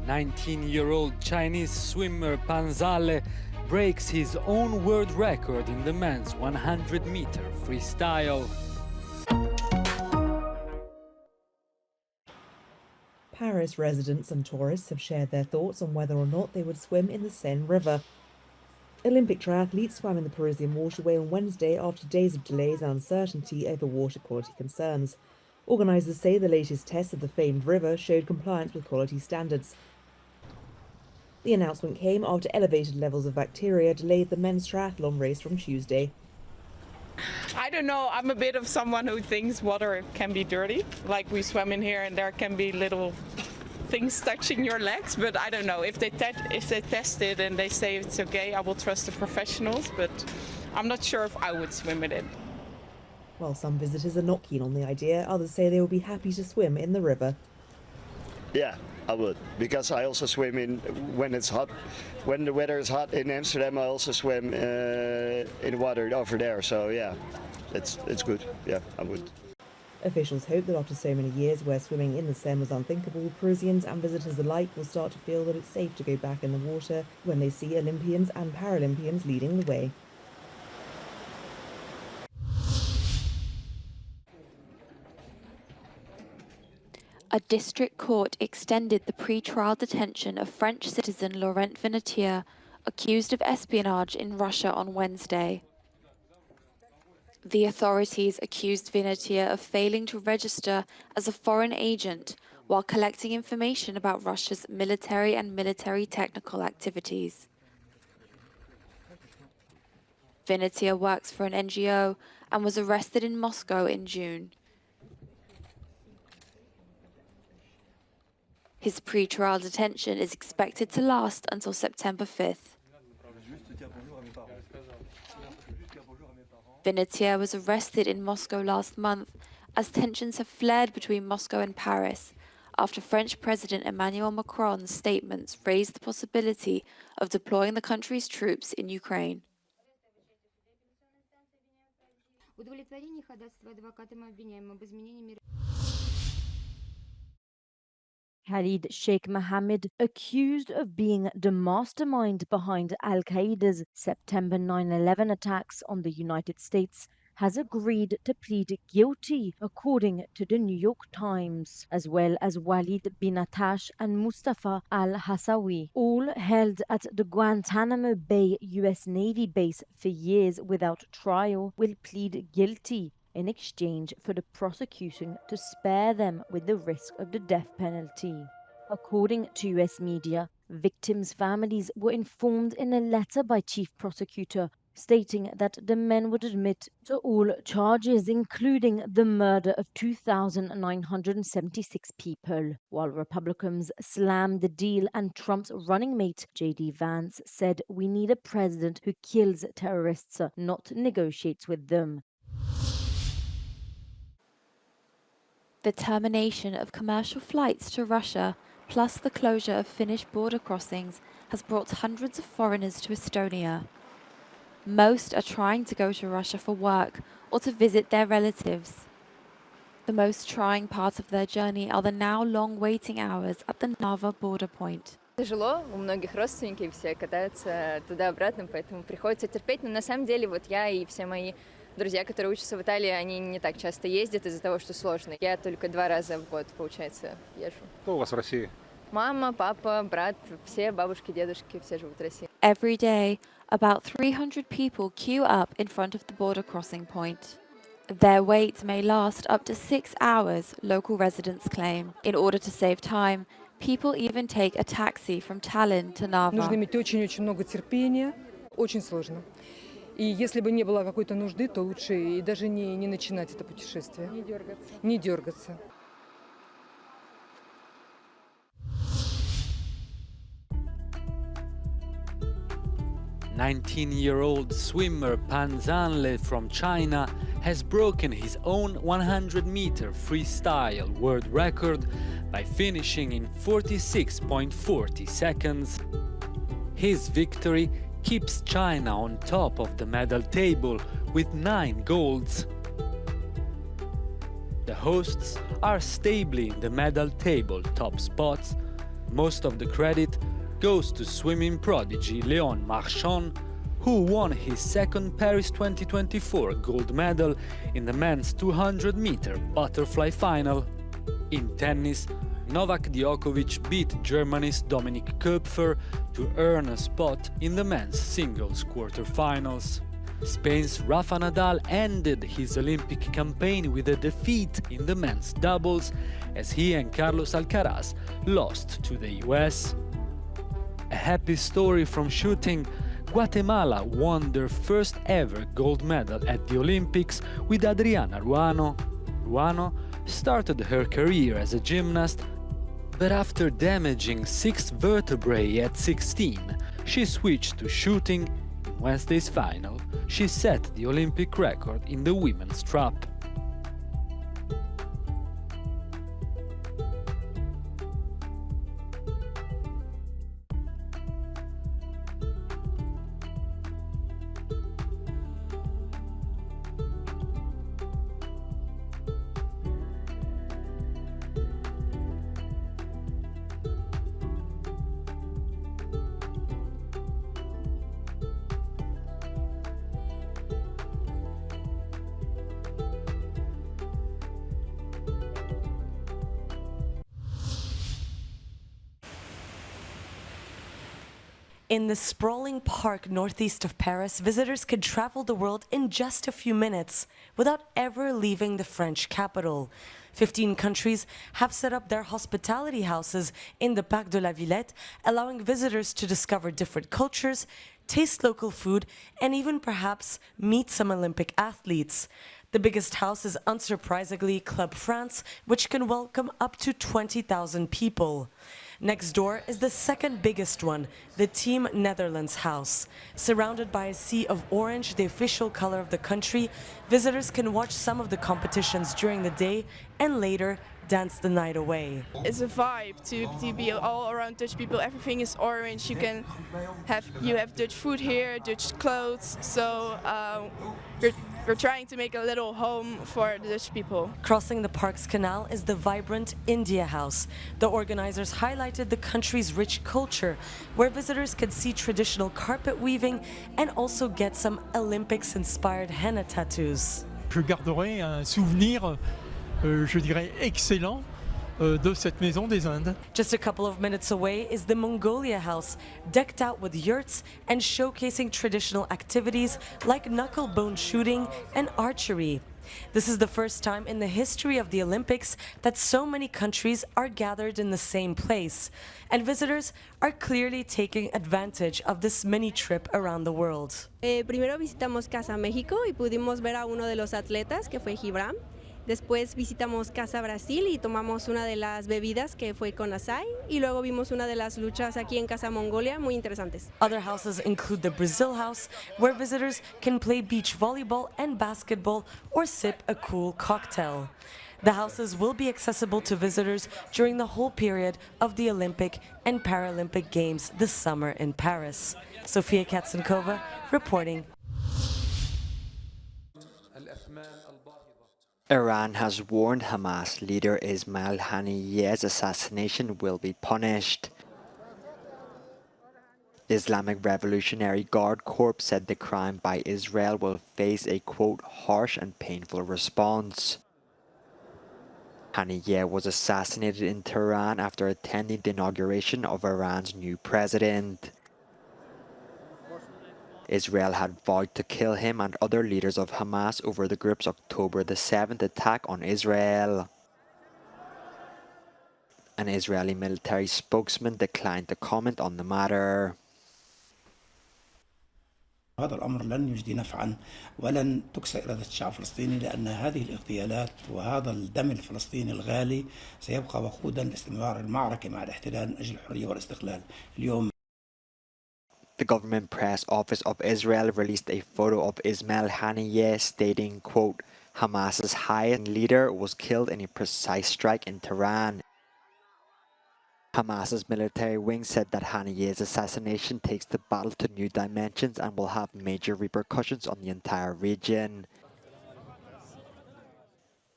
19-year-old Chinese swimmer Pan Zale breaks his own world record in the men's 100-meter freestyle. Paris residents and tourists have shared their thoughts on whether or not they would swim in the Seine River. Olympic triathletes swam in the Parisian waterway on Wednesday after days of delays and uncertainty over water quality concerns. Organisers say the latest tests of the famed river showed compliance with quality standards. The announcement came after elevated levels of bacteria delayed the men's triathlon race from Tuesday. I don't know, I'm a bit of someone who thinks water can be dirty. Like we swim in here and there can be little things touching your legs, but I don't know. If they test it and they say it's okay, I will trust the professionals, but I'm not sure if I would swim in it. While some visitors are not keen on the idea, others say they will be happy to swim in the river. Yeah, I would, because I also swim in when it's hot. When the weather is hot in Amsterdam, I also swim in water over there. So yeah, it's good. Yeah, I would. Officials hope that after so many years where swimming in the Seine was unthinkable, Parisians and visitors alike will start to feel that it's safe to go back in the water when they see Olympians and Paralympians leading the way. A district court extended the pre-trial detention of French citizen Laurent Vinatier, accused of espionage in Russia on Wednesday. The authorities accused Vinatier of failing to register as a foreign agent while collecting information about Russia's military and military technical activities. Vinatier works for an NGO and was arrested in Moscow in June. His pre-trial detention is expected to last until September 5th. Vinatier was arrested in Moscow last month as tensions have flared between Moscow and Paris after French President Emmanuel Macron's statements raised the possibility of deploying the country's troops in Ukraine. Khalid Sheikh Mohammed, accused of being the mastermind behind Al-Qaeda's September 9/11 attacks on the United States, has agreed to plead guilty, according to the New York Times, as well as Walid bin Attash and Mustafa al-Hassawi, all held at the Guantanamo Bay U.S. Navy base for years without trial, will plead guilty in exchange for the prosecution to spare them with the risk of the death penalty. According to US media, victims' families were informed in a letter by Chief Prosecutor stating that the men would admit to all charges, including the murder of 2,976 people. While Republicans slammed the deal and Trump's running mate, J.D. Vance, said we need a president who kills terrorists, not negotiates with them. The termination of commercial flights to Russia, plus the closure of Finnish border crossings, has brought hundreds of foreigners to Estonia. Most are trying to go to Russia for work or to visit their relatives. The most trying part of their journey are the now long waiting hours at the Narva border point. Тяжело, у многих родственники все катаются туда-обратно, поэтому приходится терпеть. Но на самом деле вот я и все мои друзья, которые учатся в Италии, они не так часто ездят из-за того, что сложно. Я только 2 раза в год, получается, езжу. Кто у вас в России? Мама, папа, брат, все бабушки, дедушки, все живут в России. Every day, about 300 people queue up in front of the border crossing point. Their wait may last up to 6 hours, local residents claim. In order to save time, people even take a taxi from Tallinn to Narva. Нужно иметь очень-очень много терпения, очень сложно. И если бы не было какой-то нужды, то лучше и даже не начинать это путешествие. Не дергаться. Не дергаться. "19-year-old swimmer Pan Zale from China has broken his own 100-meter freestyle world record by finishing in 46.40 seconds. His victory keeps China on top of the medal table with 9 golds. The hosts are stably in the medal table top spots, Most of the credit goes to swimming prodigy Léon Marchand, who won his second Paris 2024 gold medal in the men's 200-meter butterfly final. In tennis, Novak Djokovic beat Germany's Dominik Koepfer to earn a spot in the men's singles quarterfinals. Spain's Rafa Nadal ended his Olympic campaign with a defeat in the men's doubles as he and Carlos Alcaraz lost to the US. A happy story from shooting, Guatemala won their first ever gold medal at the Olympics with Adriana Ruano. Ruano started her career as a gymnast, but after damaging 6 vertebrae at 16, she switched to shooting. In Wednesday's final, she set the Olympic record in the women's trap. In the sprawling park northeast of Paris, visitors could travel the world in just a few minutes without ever leaving the French capital. 15 countries have set up their hospitality houses in the Parc de la Villette, allowing visitors to discover different cultures, taste local food, and even perhaps meet some Olympic athletes. The biggest house is unsurprisingly Club France, which can welcome up to 20,000 people. Next door is the second biggest one, the Team Netherlands House. Surrounded by a sea of orange, the official color of the country, visitors can watch some of the competitions during the day and later dance the night away. It's a vibe to be all around Dutch people. Everything is orange. You have Dutch food here, Dutch clothes. So we're trying to make a little home for the Dutch people. Crossing the park's canal is the vibrant India House. The organizers highlighted the country's rich culture, where visitors could see traditional carpet weaving and also get some Olympics-inspired henna tattoos. Je garderai un souvenir, je dirais, excellent de cette maison des Indes. Just a couple of minutes away is the Mongolia House, decked out with yurts and showcasing traditional activities like knuckle bone shooting and archery. This is the first time in the history of the Olympics that so many countries are gathered in the same place, and visitors are clearly taking advantage of this mini trip around the world. Primero visitamos Casa México y pudimos ver a uno de los atletas que fue Gibran. Después visitamos Casa Brasil y tomamos una de las bebidas que fue con açaí y luego vimos una de las luchas aquí en Casa Mongolia muy interesantes. Other houses include the Brazil House, where visitors can play beach volleyball and basketball or sip a cool cocktail. The houses will be accessible to visitors during the whole period of the Olympic and Paralympic Games this summer in Paris. Sofia Katsenkova reporting. Iran has warned Hamas leader Ismail Haniyeh's assassination will be punished. The Islamic Revolutionary Guard Corps said the crime by Israel will face a, quote, harsh and painful response. Haniyeh was assassinated in Tehran after attending the inauguration of Iran's new president. Israel had vowed to kill him and other leaders of Hamas over the group's October the 7th attack on Israel. An Israeli military spokesman declined to comment on the matter. هذا الأمر لن يجدي نفعا ولن تكسى إرادة الشعب الفلسطيني لأن هذه الاغتيالات وهذا الدم الفلسطيني الغالي سيبقى وقودا لاستمرار المعركة مع الاحتلال من أجل الحرية والاستقلال. اليوم The government press office of Israel released a photo of Ismail Haniyeh stating, quote, Hamas's highest leader was killed in a precise strike in Tehran. Hamas's military wing said that Haniyeh's assassination takes the battle to new dimensions and will have major repercussions on the entire region.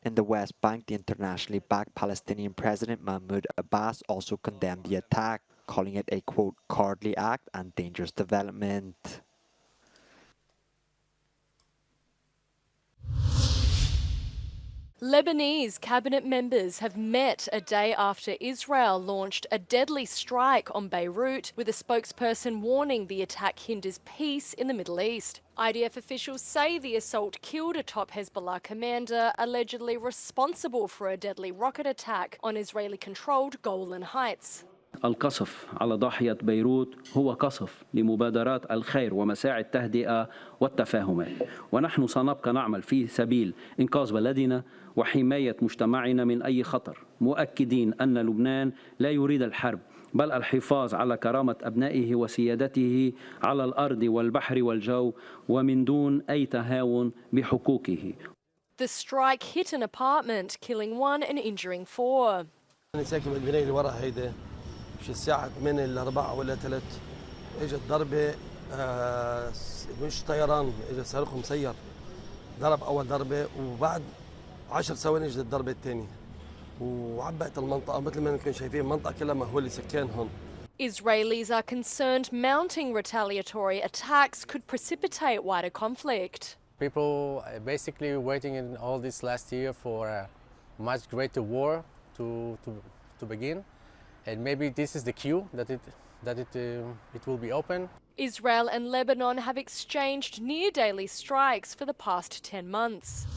In the West Bank, the internationally backed Palestinian President Mahmoud Abbas also condemned the attack, calling it a, quote, cowardly act and dangerous development. Lebanese cabinet members have met a day after Israel launched a deadly strike on Beirut, with a spokesperson warning the attack hinders peace in the Middle East. IDF officials say the assault killed a top Hezbollah commander allegedly responsible for a deadly rocket attack on Israeli-controlled Golan Heights. القصف على ضاحية بيروت هو قصف لمبادرات الخير ومساعي التهدئة والتفاهمات، ونحن سنبقى نعمل في سبيل إنقاذ بلدنا وحماية مجتمعنا من أي خطر، مؤكدين أن لبنان لا يريد الحرب بل الحفاظ على كرامة أبنائه وسيادته على الأرض والبحر والجو ومن دون أي تهاون بحقوقه. The strike hit an apartment, killing 1 and injuring 4. أنا ساكن بالبناية اللي ورا هيدا مش الساعة 8 إلا 4 ولا 3 إجت ضربة مش طيران، إجت صاروخ مسير ضرب أول ضربة وبعد 10 ثواني إجت الضربة الثانية وعبقت المنطقة مثل ما انتم شايفين المنطقة كلها مهولة سكان هون. Israelis are concerned mounting retaliatory attacks could precipitate wider conflict. People basically waiting in all this last year for a much greater war to begin, and maybe this is the cue that it will be open. Israel and Lebanon have exchanged near-daily strikes for the past 10 months.